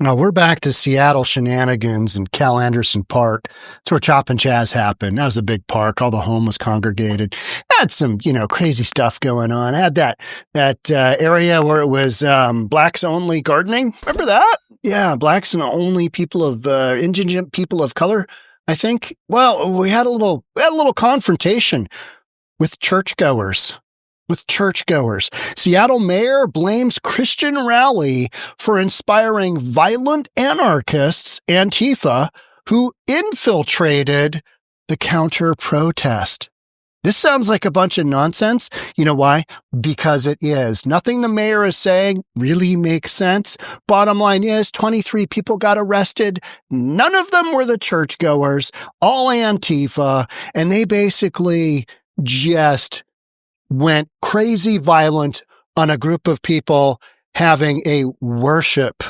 Now we're back to Seattle shenanigans in Calenderson Park. That's where Chop and Chaz happened. That was a big park. All the homeless congregated. Had some, crazy stuff going on. Had that area where it was blacks only gardening. Remember that? Yeah, blacks and only people of indigent people of color, I think. Well, we had a little confrontation with churchgoers. Seattle mayor blames Christian rally for inspiring violent anarchists, Antifa, who infiltrated the counter-protest. This sounds like a bunch of nonsense. You know why? Because it is. Nothing the mayor is saying really makes sense. Bottom line is 23 people got arrested. None of them were the churchgoers, all Antifa, and they basically just went crazy violent on a group of people having a worship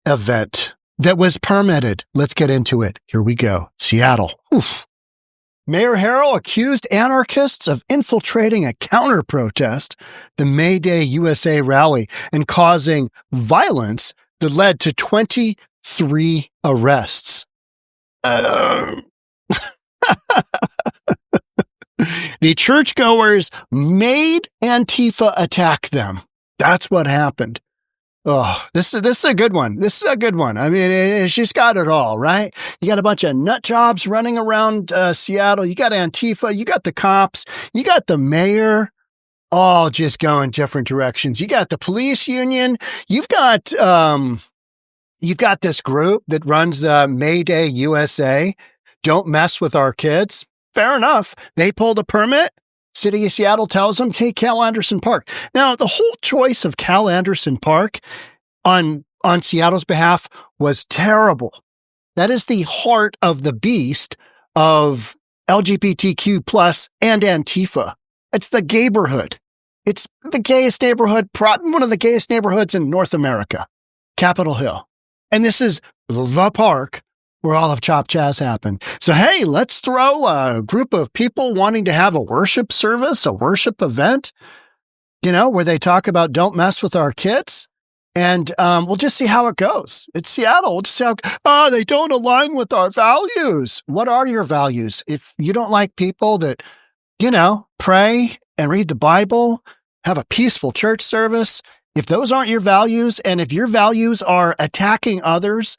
event that was permitted. Let's get into it. Here we go. Seattle. Oof. Mayor Harrell accused anarchists of infiltrating a counter-protest, the May Day USA rally, and causing violence that led to 23 arrests. The churchgoers made Antifa attack them. That's what happened. Oh, this is a good one. I mean, she's got it all, right? You got a bunch of nut jobs running around Seattle. You got Antifa. You got the cops. You got the mayor. All just going different directions. You got the police union. You've got this group that runs May Day USA. Don't mess with our kids. Fair enough. They pulled a permit. City of Seattle tells them, hey, Calenderson Park. Now, the whole choice of Calenderson Park on Seattle's behalf was terrible. That is the heart of the beast of LGBTQ plus and Antifa. It's the gayborhood. It's the gayest neighborhood, one of the gayest neighborhoods in North America, Capitol Hill. And this is the park where all of Chop Chaz happened. So, hey, let's throw a group of people wanting to have a worship service, a worship event, where they talk about don't mess with our kids. And we'll just see how it goes. It's Seattle. We'll just see how, they don't align with our values. What are your values? If you don't like people that, pray and read the Bible, have a peaceful church service, if those aren't your values, and if your values are attacking others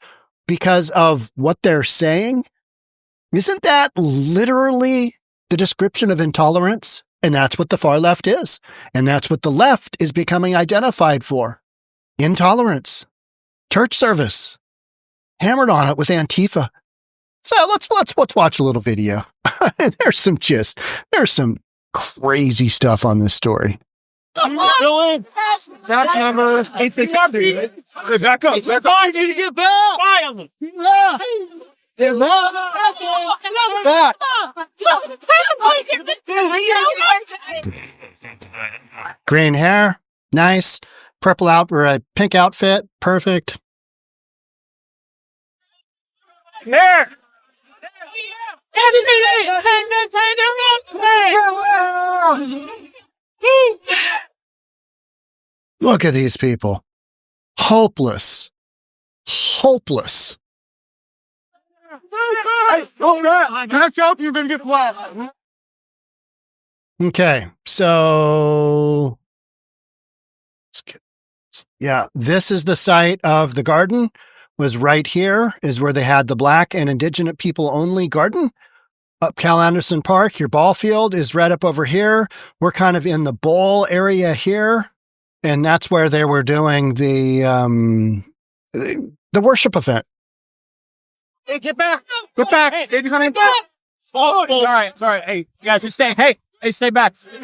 because of what they're saying, isn't that literally the description of intolerance? And that's what the far left is. And that's what the left is becoming identified for. Intolerance. Church service. Hammered on it with Antifa. So let's watch a little video. There's some crazy stuff on this story. Dylan, that's number 863. Back up. I need to get back. Violence. Back. Green hair. Nice. Purple pink outfit. Perfect. Here. Look at these people. Hopeless. Hopeless. You've been get flat. Okay, so this is the site of the garden. Was right here is where they had the black and indigenous people only garden. Up Calenderson Park, your ball field is right up over here. We're kind of in the bowl area here, and that's where they were doing the worship event. Hey, get back! Get back! Hey, stay behind me. Oh, sorry. Hey, you guys, just stay. Hey, stay back. Stay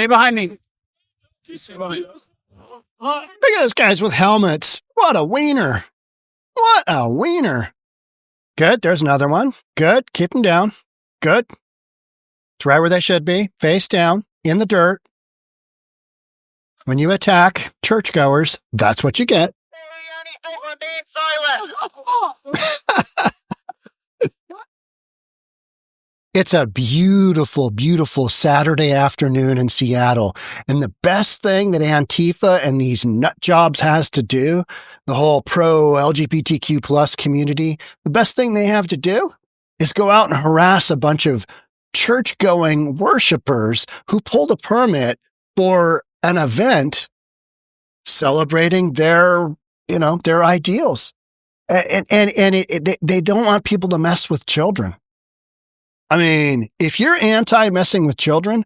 behind me. Just stay behind me. Look at those guys with helmets. What a wiener. What a wiener. Good. There's another one. Good. Keep them down. Good. It's right where they should be. Face down in the dirt. When you attack churchgoers, that's what you get. It's a beautiful, beautiful Saturday afternoon in Seattle. And the best thing that Antifa and these nut jobs has to do, the whole pro-LGBTQ plus community, the best thing they have to do is go out and harass a bunch of church-going worshipers who pulled a permit for an event celebrating their ideals. And they don't want people to mess with children. I mean, if you're anti-messing with children,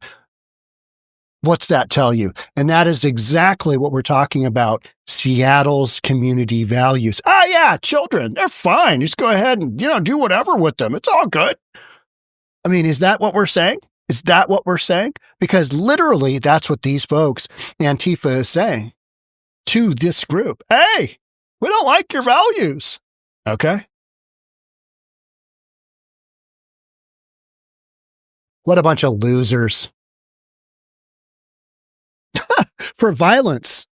what's that tell you? And that is exactly what we're talking about, Seattle's community values. Yeah, children, they're fine. Just go ahead and, do whatever with them. It's all good. I mean, is that what we're saying? Is that what we're saying? Because literally, that's what these folks, Antifa, is saying to this group. Hey, we don't like your values. Okay. What a bunch of losers. For violence.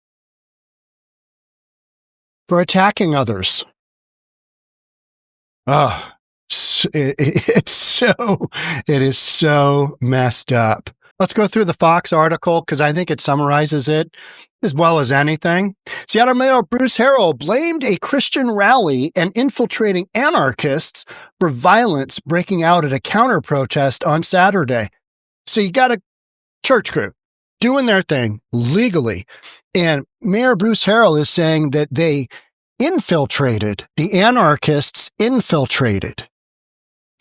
For attacking others. Oh, it is so messed up. Let's go through the Fox article because I think it summarizes it as well as anything. Seattle Mayor Bruce Harrell blamed a Christian rally and infiltrating anarchists for violence breaking out at a counter-protest on Saturday. So you got a church group doing their thing legally, and Mayor Bruce Harrell is saying that they infiltrated, the anarchists infiltrated.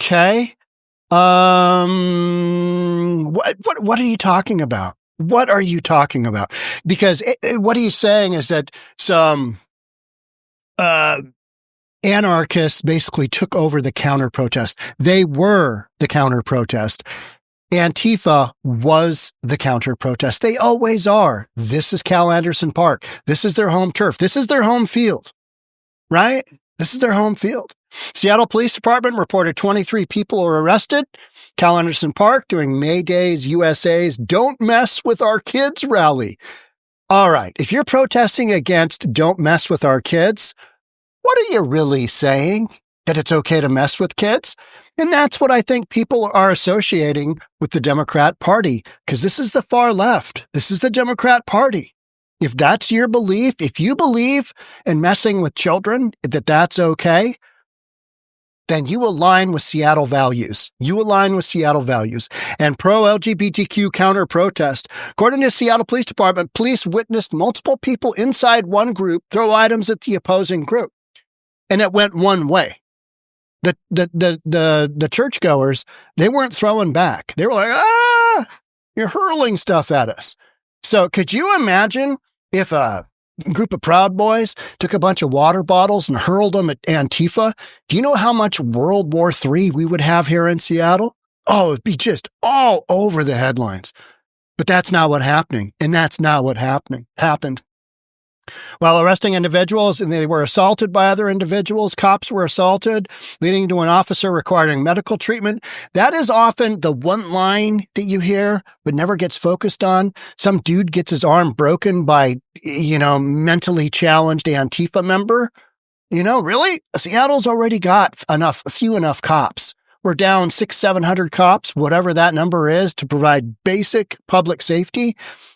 Okay? What are you talking about? What are you talking about? Because what he's saying is that some anarchists basically took over the counter-protest. They were the counter-protest. Antifa was the counter-protest. They always are. This is Calenderson Park. This is their home turf. This is their home field, right? This is their home field. Seattle Police Department reported 23 people were arrested. Calenderson Park doing May Day's USA's Don't Mess with Our Kids rally. All right, if you're protesting against Don't Mess with Our Kids, what are you really saying? That it's okay to mess with kids? And that's what I think people are associating with the Democrat Party, because this is the far left. This is the Democrat Party. If that's your belief, if you believe in messing with children, that that's okay, then you align with Seattle values. You align with Seattle values. And pro-LGBTQ counter-protest. According to Seattle Police Department, police witnessed multiple people inside one group throw items at the opposing group. And it went one way. The churchgoers, they weren't throwing back. They were like, you're hurling stuff at us. So could you imagine if a group of Proud Boys took a bunch of water bottles and hurled them at Antifa? Do you know how much World War III we would have here in Seattle? Oh, it'd be just all over the headlines. But that's not what happened. And that's not what happened. While arresting individuals, and they were assaulted by other individuals, cops were assaulted, leading to an officer requiring medical treatment. That is often the one line that you hear, but never gets focused on. Some dude gets his arm broken by, mentally challenged Antifa member. Really? Seattle's already got a few enough cops. We're down 600-700 cops, whatever that number is, to provide basic public safety.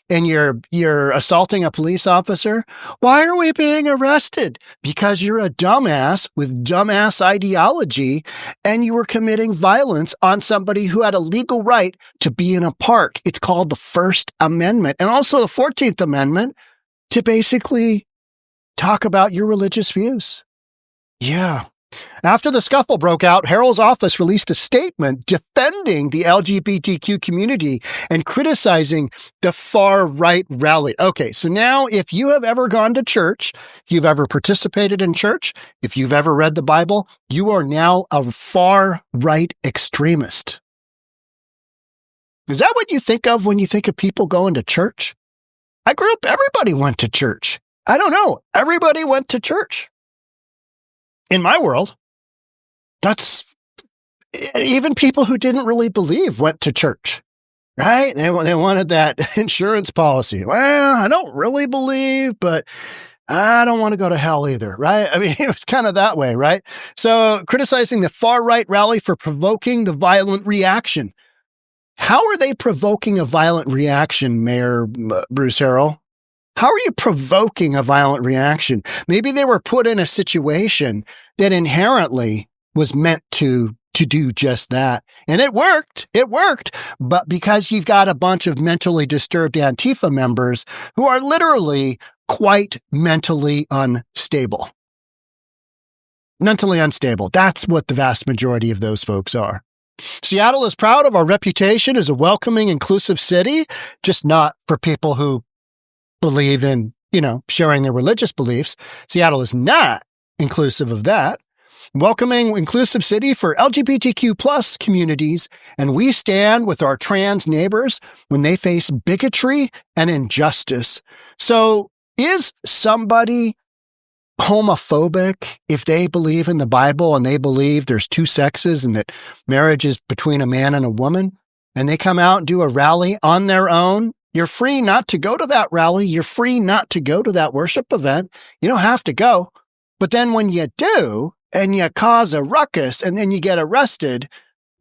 And you're assaulting a police officer. Why are we being arrested? Because you're a dumbass with dumbass ideology and you were committing violence on somebody who had a legal right to be in a park. It's called the First Amendment and also the 14th Amendment to basically talk about your religious views. Yeah. After the scuffle broke out, Harrell's office released a statement defending the LGBTQ community and criticizing the far-right rally. Okay, so now if you have ever gone to church, if you've ever participated in church, if you've ever read the Bible, you are now a far-right extremist. Is that what you think of when you think of people going to church? I grew up, everybody went to church. I don't know, everybody went to church. In my world, that's even people who didn't really believe went to church, right? They wanted that insurance policy. Well, I don't really believe, but I don't want to go to hell either, right? I mean, it was kind of that way, right? So criticizing the far-right rally for provoking the violent reaction. How are they provoking a violent reaction, Mayor Bruce Harrell? How are you provoking a violent reaction? Maybe they were put in a situation that inherently was meant to do just that. And it worked. It worked. But because you've got a bunch of mentally disturbed Antifa members who are literally quite mentally unstable. Mentally unstable. That's what the vast majority of those folks are. Seattle is proud of our reputation as a welcoming, inclusive city, just not for people who believe in, sharing their religious beliefs. Seattle is not inclusive of that. Welcoming, inclusive city for LGBTQ plus communities, and we stand with our trans neighbors when they face bigotry and injustice. So is somebody homophobic if they believe in the Bible and they believe there's two sexes and that marriage is between a man and a woman, and they come out and do a rally on their own? You're free not to go to that rally. You're free not to go to that worship event. You don't have to go. But then when you do, and you cause a ruckus, and then you get arrested,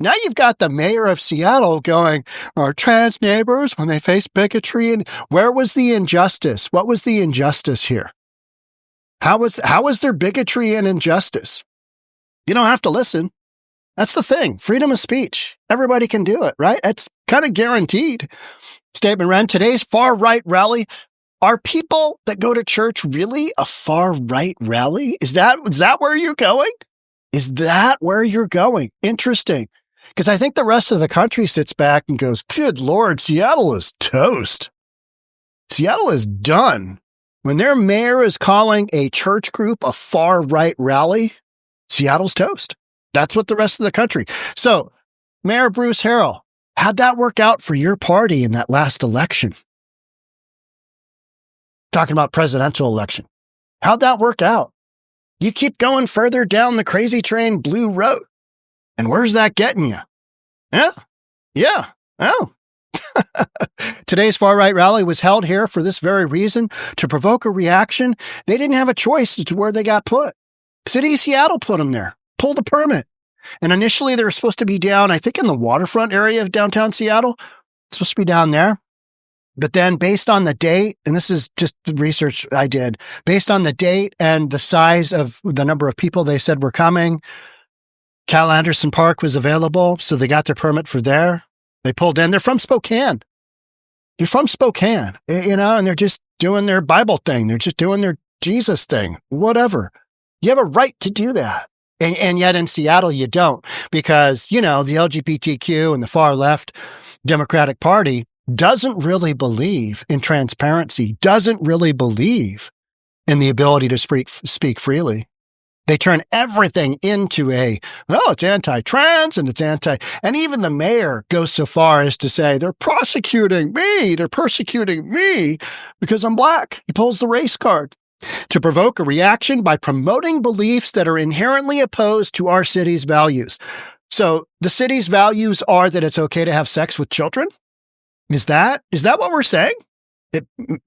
now you've got the mayor of Seattle going, our trans neighbors, when they face bigotry, and where was the injustice? What was the injustice here? How was there bigotry and injustice? You don't have to listen. That's the thing. Freedom of speech. Everybody can do it, right? It's kind of guaranteed. Statement ran, today's far-right rally. Are people that go to church really a far-right rally? Is that where you're going? Is that where you're going? Interesting. Because I think the rest of the country sits back and goes, good Lord, Seattle is toast. Seattle is done. When their mayor is calling a church group a far-right rally, Seattle's toast. That's what the rest of the country. So, Mayor Bruce Harrell, how'd that work out for your party in that last election? Talking about presidential election. How'd that work out? You keep going further down the crazy train blue road. And where's that getting you? Yeah. Oh. Today's far-right rally was held here for this very reason, to provoke a reaction. They didn't have a choice as to where they got put. City of Seattle put them there, pulled a permit. And initially they were supposed to be down, I think in the waterfront area of downtown Seattle. It's supposed to be down there. But then based on the date, and this is just the research I did, based on the date and the size of the number of people they said were coming, Calenderson Park was available, so they got their permit for there. They pulled in. They're from Spokane. They're from Spokane, and they're just doing their Bible thing. They're just doing their Jesus thing, whatever. You have a right to do that. And yet in Seattle, you don't, because, the LGBTQ and the far left Democratic Party doesn't really believe in transparency, doesn't really believe in the ability to speak freely. They turn everything into it's anti-trans and and even the mayor goes so far as to say, they're persecuting me because I'm black. He pulls the race card to provoke a reaction by promoting beliefs that are inherently opposed to our city's values. So the city's values are that it's okay to have sex with children? Is that what we're saying?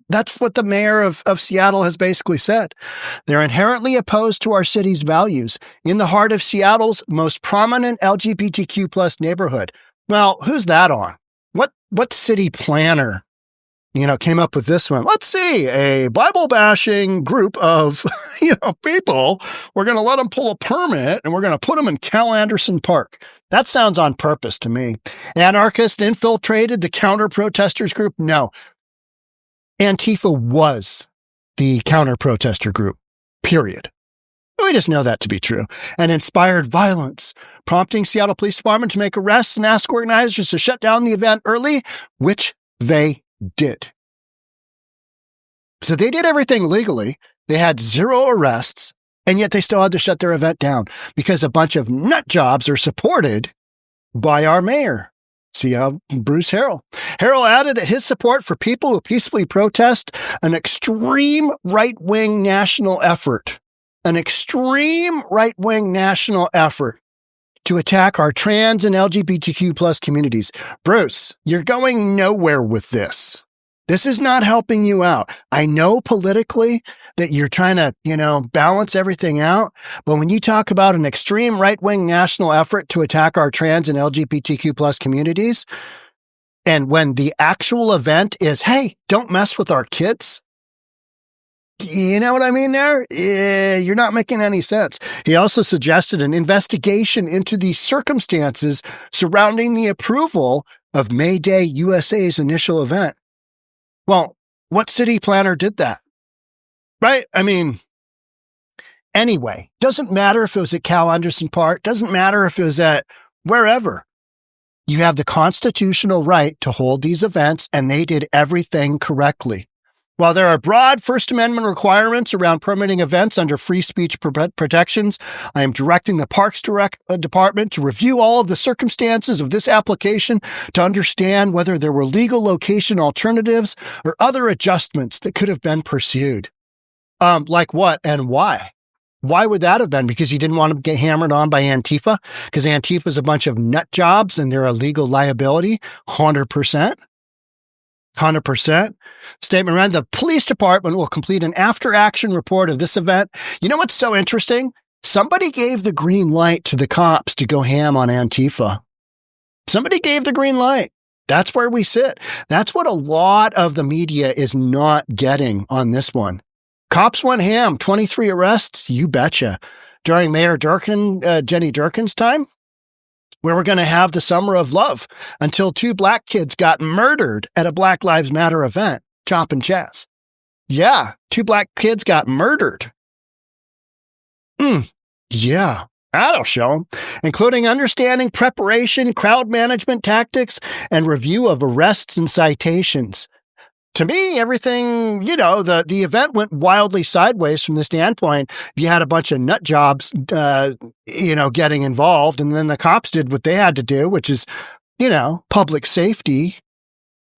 That's what the mayor of Seattle has basically said. They're inherently opposed to our city's values in the heart of Seattle's most prominent LGBTQ plus neighborhood. Well, who's that on? What city planner, came up with this one? Let's see, a Bible bashing group of, people. We're going to let them pull a permit and we're going to put them in Calenderson Park. That sounds on purpose to me. Anarchists infiltrated the counter-protesters group? No. Antifa was the counter-protester group, period. We just know that to be true. And inspired violence, prompting Seattle Police Department to make arrests and ask organizers to shut down the event early, which they did. So they did everything legally. They had 0 arrests, and yet they still had to shut their event down because a bunch of nut jobs are supported by our mayor. See, Bruce Harrell. Harrell added that his support for people who peacefully protest an extreme right-wing national effort to attack our trans and LGBTQ plus communities. Bruce, you're going nowhere with this. This is not helping you out. I know politically that you're trying to, balance everything out. But when you talk about an extreme right-wing national effort to attack our trans and LGBTQ plus communities, and when the actual event is, hey, don't mess with our kids. You know what I mean there? You're not making any sense. He also suggested an investigation into the circumstances surrounding the approval of May Day USA's initial event. Well, what city planner did that? Right? I mean, anyway, doesn't matter if it was at Calenderson Park, doesn't matter if it was at wherever. You have the constitutional right to hold these events, and they did everything correctly. While there are broad First Amendment requirements around permitting events under free speech protections, I am directing the Parks Department to review all of the circumstances of this application to understand whether there were legal location alternatives or other adjustments that could have been pursued. Like what and why? Why would that have been? Because you didn't want to get hammered on by Antifa? Because Antifa is a bunch of nut jobs and they're a legal liability? 100%. 100%. Statement read, the police department will complete an after-action report of this event. You know what's so interesting? Somebody gave the green light to the cops to go ham on Antifa. Somebody gave the green light. That's where we sit. That's what a lot of the media is not getting on this one. Cops went ham, 23 arrests, you betcha. During Mayor Jenny Durkin's time, where we're going to have the Summer of Love until 2 black kids got murdered at a Black Lives Matter event, Chop and Chaz. Yeah, 2 black kids got murdered. Yeah, that'll show them, including understanding preparation, crowd management tactics, and review of arrests and citations. To me, everything, the event went wildly sideways from the standpoint. You had a bunch of nut jobs, getting involved, and then the cops did what they had to do, which is, public safety.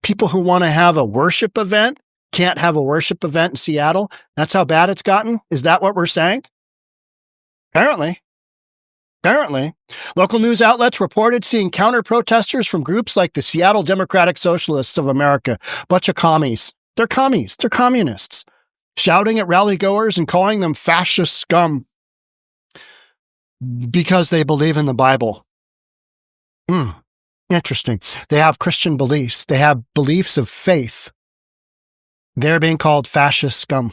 People who want to have a worship event can't have a worship event in Seattle. That's how bad it's gotten? Is that what we're saying? Apparently. Local news outlets reported seeing counter-protesters from groups like the Seattle Democratic Socialists of America, bunch of commies. They're commies. They're communists. Shouting at rally-goers and calling them fascist scum because they believe in the Bible. Interesting. They have Christian beliefs. They have beliefs of faith. They're being called fascist scum.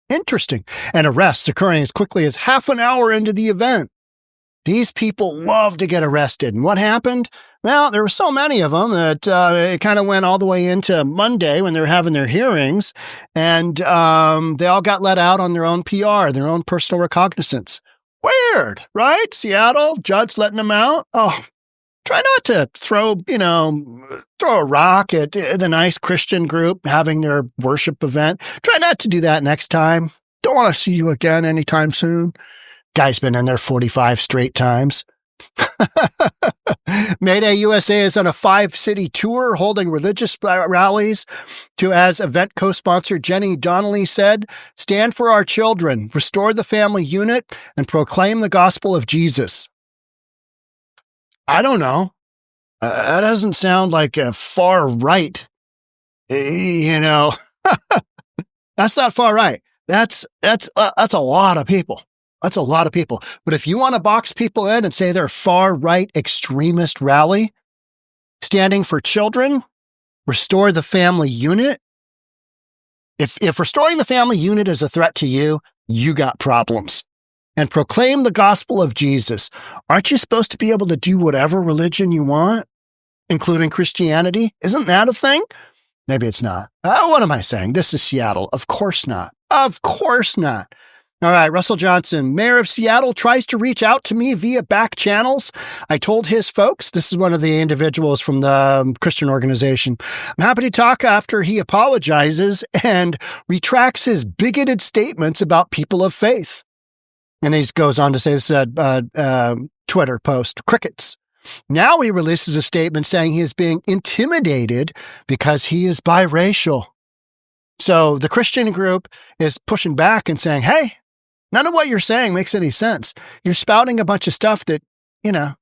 Interesting. And arrests occurring as quickly as half an hour into the event. These people love to get arrested. And what happened? Well, there were so many of them that it kind of went all the way into Monday when they were having their hearings. And they all got let out on their own PR, their own personal recognizance. Weird, right? Seattle, judge letting them out. Oh, try not to throw a rock at the nice Christian group having their worship event. Try not to do that next time. Don't want to see you again anytime soon. Guy's been in there 45 straight times. May Day USA is on a 5-city tour holding religious rallies to, as event co-sponsor Jenny Donnelly said, stand for our children, restore the family unit, and proclaim the gospel of Jesus. I don't know. That doesn't sound like a far right. That's not far right. That's a lot of people. That's a lot of people. But if you want to box people in and say they're far right extremist rally, standing for children, restore the family unit. If restoring the family unit is a threat to you, you got problems. And proclaim the gospel of Jesus. Aren't you supposed to be able to do whatever religion you want, including Christianity? Isn't that a thing? Maybe it's not. What am I saying? This is Seattle. Of course not. Of course not. All right, Russell Johnson, mayor of Seattle, tries to reach out to me via back channels. I told his folks, this is one of the individuals from the Christian organization, I'm happy to talk after he apologizes and retracts his bigoted statements about people of faith. And he goes on to say this Twitter post, crickets. Now he releases a statement saying he is being intimidated because he is biracial. So the Christian group is pushing back and saying, hey, none of what you're saying makes any sense. You're spouting a bunch of stuff that,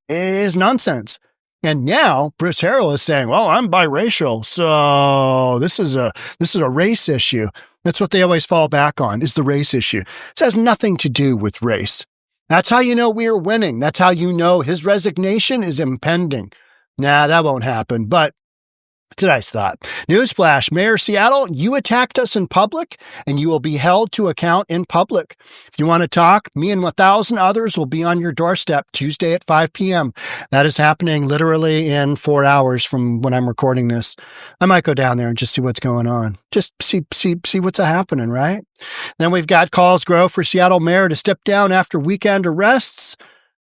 is nonsense. And now Bruce Harrell is saying, well, I'm biracial. So this is a race issue. That's what they always fall back on, is the race issue. It has nothing to do with race. That's how you know we're winning. That's how you know his resignation is impending. Nah, that won't happen. But tonight's thought. Newsflash, Mayor Seattle, you attacked us in public and you will be held to account in public. If you want to talk, me and 1,000 others will be on your doorstep Tuesday at 5 p.m. That is happening literally in 4 hours from when I'm recording this. I might go down there and just see what's going on. Just see what's happening, right? Then we've got calls grow for Seattle mayor to step down after weekend arrests.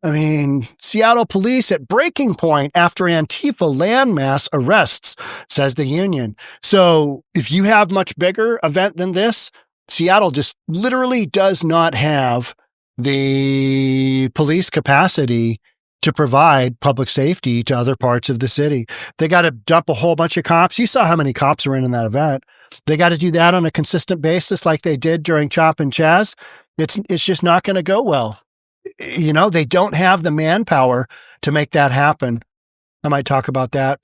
I mean, Seattle police at breaking point after Antifa landmass arrests, says the union. So if you have much bigger event than this, Seattle just literally does not have the police capacity to provide public safety to other parts of the city. They got to dump a whole bunch of cops. You saw how many cops were in that event. They got to do that on a consistent basis like they did during Chop and Chaz. It's just not going to go well. You know, they don't have the manpower to make that happen. I might talk about that.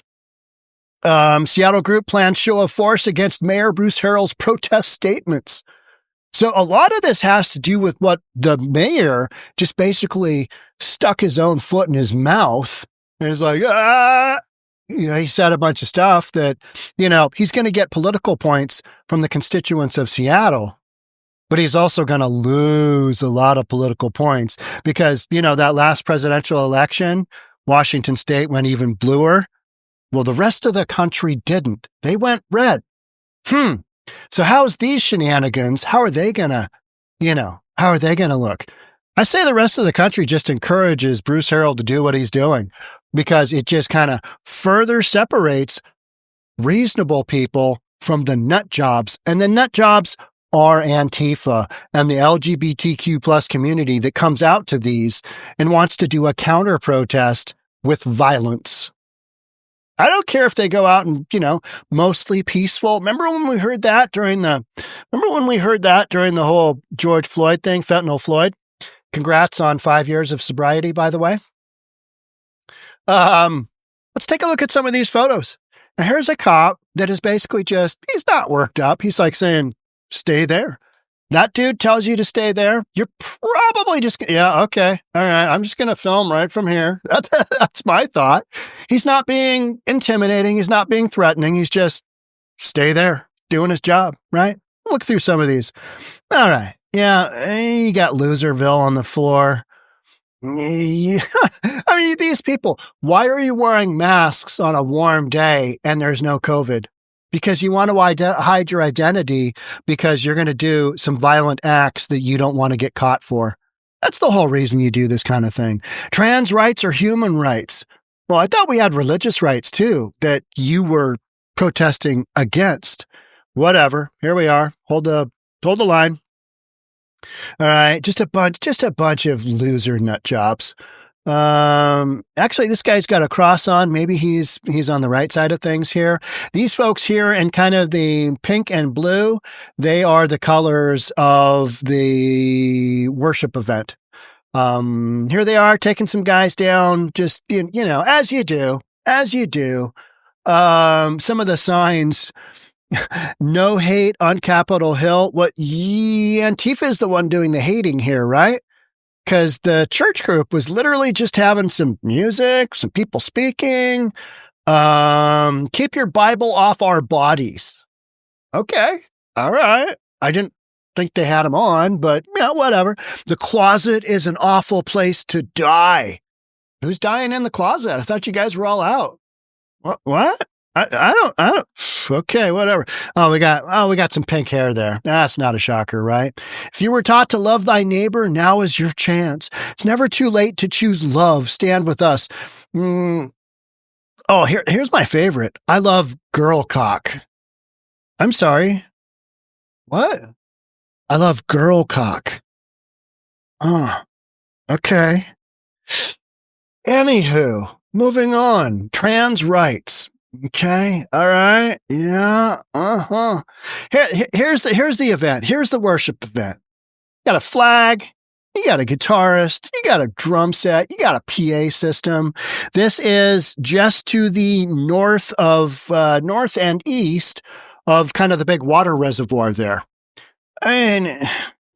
Seattle group plans show of force against Mayor Bruce Harrell's protest statements. So a lot of this has to do with what the mayor just basically stuck his own foot in his mouth and is like, he said a bunch of stuff that, he's going to get political points from the constituents of Seattle. But he's also going to lose a lot of political points because, that last presidential election, Washington State went even bluer. Well, the rest of the country didn't. They went red. So how's these shenanigans? How are they going to look? I say the rest of the country just encourages Bruce Harrell to do what he's doing because it just kind of further separates reasonable people from the nut jobs. And the nut jobs are Antifa and the LGBTQ plus community that comes out to these and wants to do a counter protest with violence. I don't care if they go out and, mostly peaceful. Remember when we heard that during the whole George Floyd thing, fentanyl Floyd? Congrats on 5 years of sobriety, by the way. Let's take a look at some of these photos. Now, here's a cop that is basically he's not worked up. He's like saying, stay there. That dude tells you to stay there. You're probably just, yeah, okay. All right. I'm just going to film right from here. That's my thought. He's not being intimidating. He's not being threatening. He's just stay there doing his job, right? Look through some of these. All right. Yeah. You got Loserville on the floor. Yeah. I mean, these people, why are you wearing masks on a warm day and there's no COVID? Because you want to hide your identity because you're going to do some violent acts that you don't want to get caught for. That's the whole reason you do this kind of thing. Trans rights are human rights. Well, I thought we had religious rights too that you were protesting against. Whatever. Here we are. Hold the line. All right. Just a bunch of loser nut jobs. Actually, this guy's got a cross on. Maybe he's on the right side of things here. These folks here in kind of the pink and blue, they are the colors of the worship event. Here they are taking some guys down, just, as you do. Some of the signs, no hate on Capitol Hill. Antifa is the one doing the hating here, right? Because the church group was literally just having some music, some people speaking. Keep your Bible off our bodies. Okay. All right. I didn't think they had them on, but whatever. The closet is an awful place to die. Who's dying in the closet? I thought you guys were all out. What? I don't. Okay, whatever. We got some pink hair there. That's not a shocker, right? If you were taught to love thy neighbor, now is your chance. It's never too late to choose love. Stand with us. Here's my favorite. I love girl cock. I'm sorry. What? I love girl cock. Okay. Anywho, moving on. Trans rights. Okay. All right. Yeah. Here's the event. Here's the worship event. Got a flag. you got a guitarist, you got a drum set, you got a PA system. This is just to the north and east of kind of the big water reservoir there. And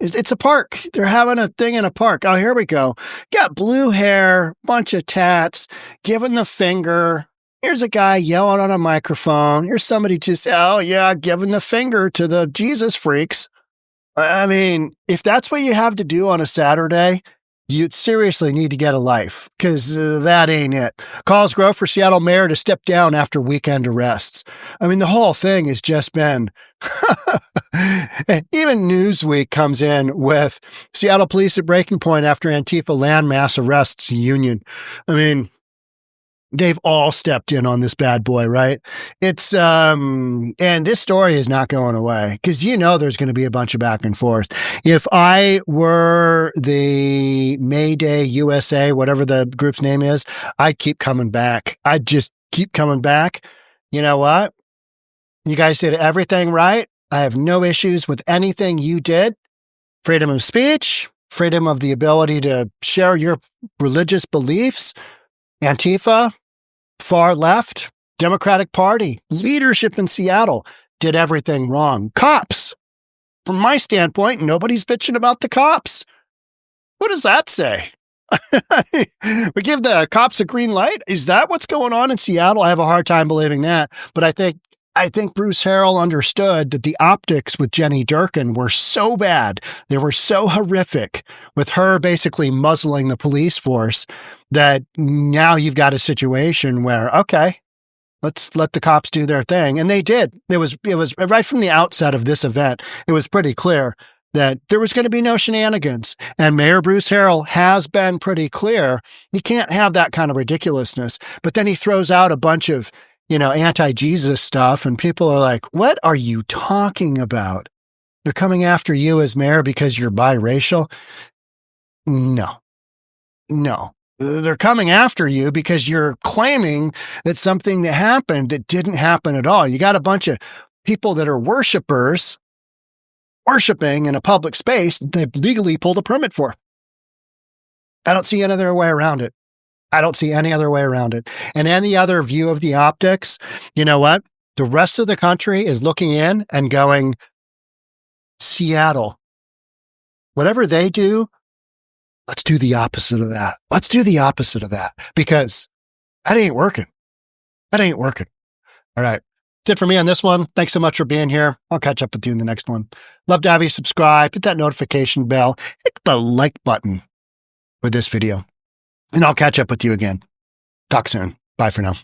it's a park. They're having a thing in a park. Oh, here we go. Got blue hair, bunch of tats, giving the finger. Here's a guy yelling on a microphone. Here's somebody just, oh yeah, giving the finger to the Jesus freaks. I mean, if that's what you have to do on a Saturday, you seriously need to get a life, because that ain't it. Calls grow for Seattle mayor to step down after weekend arrests. I mean, the whole thing has just been... Even Newsweek comes in with Seattle police at breaking point after Antifa landmass arrests union. I mean... they've all stepped in on this bad boy, right? It's, and this story is not going away, because there's going to be a bunch of back and forth. If I were the May Day USA, whatever the group's name is, I'd keep coming back. I'd just keep coming back. You know what? You guys did everything right. I have no issues with anything you did. Freedom of speech, freedom of the ability to share your religious beliefs. Antifa, far left, Democratic Party, leadership in Seattle did everything wrong. Cops, from my standpoint, nobody's bitching about the cops. What does that say? We give the cops a green light? Is that what's going on in Seattle? I have a hard time believing that, but I think Bruce Harrell understood that the optics with Jenny Durkin were so bad, they were so horrific, with her basically muzzling the police force, that now you've got a situation where, okay, let's let the cops do their thing. And they did. It was right from the outset of this event, it was pretty clear that there was going to be no shenanigans. And Mayor Bruce Harrell has been pretty clear. You can't have that kind of ridiculousness. But then he throws out a bunch of anti-Jesus stuff, and people are like, what are you talking about? They're coming after you as mayor because you're biracial? No. They're coming after you because you're claiming that something that happened that didn't happen at all. You got a bunch of people that are worshiping in a public space that they've legally pulled a permit for. I don't see any other way around it. And any other view of the optics, you know what? The rest of the country is looking in and going, Seattle, whatever they do, let's do the opposite of that. Because that ain't working. All right. That's it for me on this one. Thanks so much for being here. I'll catch up with you in the next one. Love to have you subscribe, hit that notification bell, hit the like button for this video. And I'll catch up with you again. Talk soon. Bye for now.